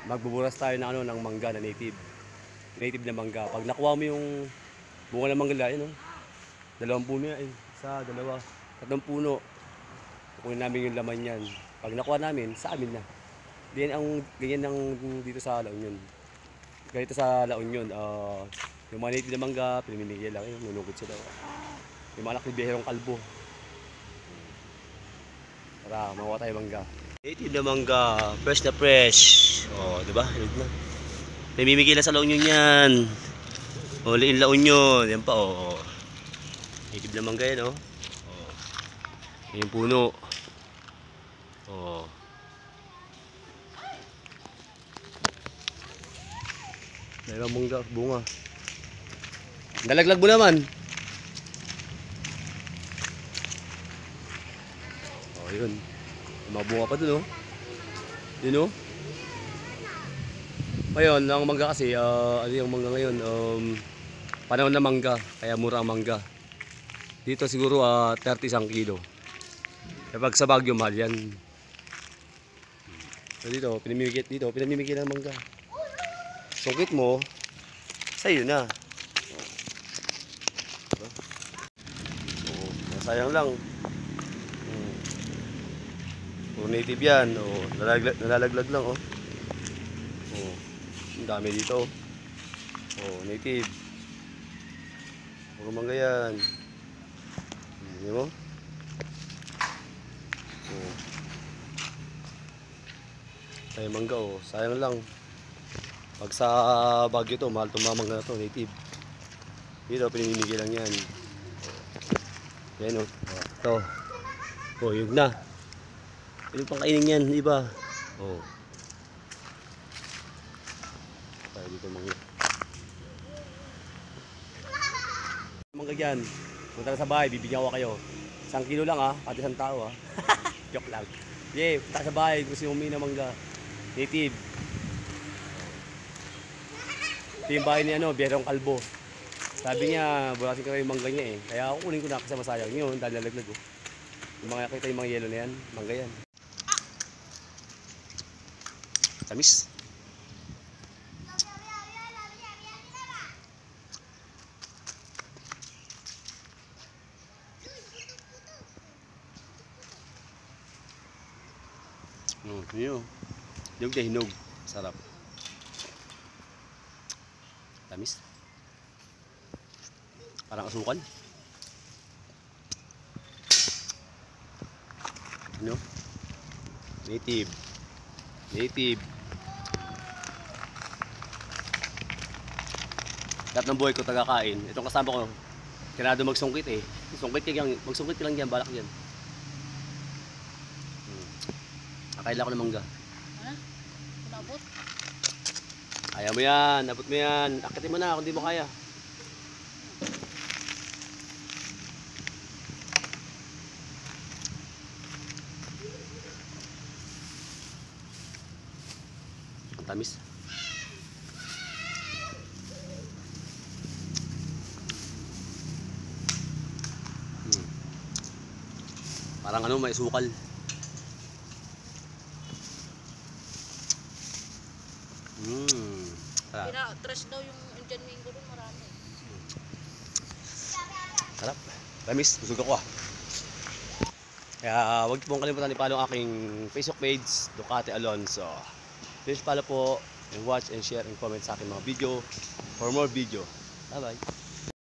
magbuburas tayo ng ng mangga na native. Native na mangga. Pag nakuha mo yung bunga ng mangga, yun, oh. 2 puno yan, isa, dalawa, 3 puno. Kukunin namin yung laman yan. Pag nakuha namin, sa amin na. Ganyan ang dito sa La Union. Ganito sa La Union, yung mga native na mangga, pinimimigay lang, nunugod sila. Yung mga nakibihirong kalbo. Tara, makuha tayo mangga. Native na mangga, fresh na fresh. Oh, di ba? Pinimimigay lang sa La Union yan. Oh, La Union, yan pa, oh. Native na mangga yan, oh. Oh. Yung puno. Oh. Dahil mangga, bunga. Nalaglag mo naman. Oh, yun. May bunga pa dun, oh. Yun, oh. Ngayon, ang mangga kasi, ano yung mangga ngayon? Panahon na mangga, kaya mura ang mangga. Dito siguro 30 isang kilo. Kapag sa Baguio, mahal yan. So dito, pinamimigay ng mangga. Sungkit mo, sa'yo na. Sayang lang. Native yan. Nalalaglag lang. Ang dami dito. Native. Puro mangga yan. Hindi mo? Sayang mangga, sayang lang. Pag sa Baguio to, mahal itong mangga na to, native. Dito, pinimimigay lang yan. Yan, ito. Yun na. Pwede pang kainin yan, di ba? Tayo dito mangga. Mangga yan. Punta na sa bahay, bibigyan ko kayo. 1 kilo lang, pati 1 tao, Joke lang. Punta sa bahay, gusto yung uminom mangga. Native. Ito yung bahay ni Biyerong Kalbo. Sabi niya, burasin ko yung mangga niya Kaya kukunin ko na kasi masayang yun, dahil nalaglag Yung mga kita yung mga yelo na yan, mangga yan. Tamis. Yun. Hinog na hinog. Sarap. Tamis. Parang asukal. Native. Lahat ng buhay ko tagakain. Itong kasama ko, kinado magsungkit magsungkit ka lang dyan, balak dyan. Kailangan ko ng mangga. Nabot? Ayaw mo yan, nabot mo yan. Akitin mo na kung di mo kaya. Ang tamis. Parang may sukal. Trash daw yung Indian mango doon, marami. Sarap. Tamis, busog ako Kaya huwag pong kalimutan i-follow ang aking Facebook page, Ducati Alonso. Please follow po and watch and share and comment sa aking mga video for more video. Bye bye.